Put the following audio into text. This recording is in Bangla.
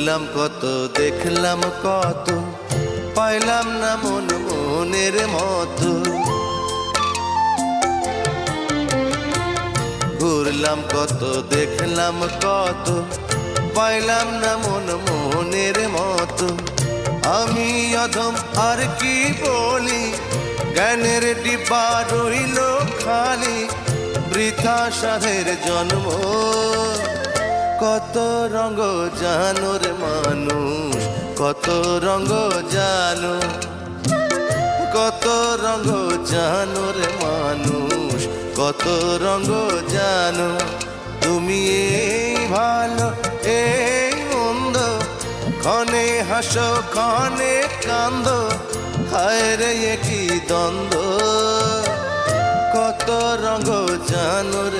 ঘুরলাম কত, দেখলাম কত, পাইলাম না মন মনের মতো। ঘুরলাম কত, দেখলাম কত, পাইলাম না মন মনের মতো। আমি অধম আর কি বলি, জ্ঞানের ডিব্বা রইল খালি, বৃথা সাধের জন্ম। কত রঙ জানো রে মানুষ, কত রঙ জানো, কত রঙ জানো রে মানুষ, কত রঙ জানো। তুমি এই ভালো এই মন্দ, ক্ষণে হাসো ক্ষণে কান্দো, হায় রে কি দ্বন্দ্ব। কত রঙ জানো রে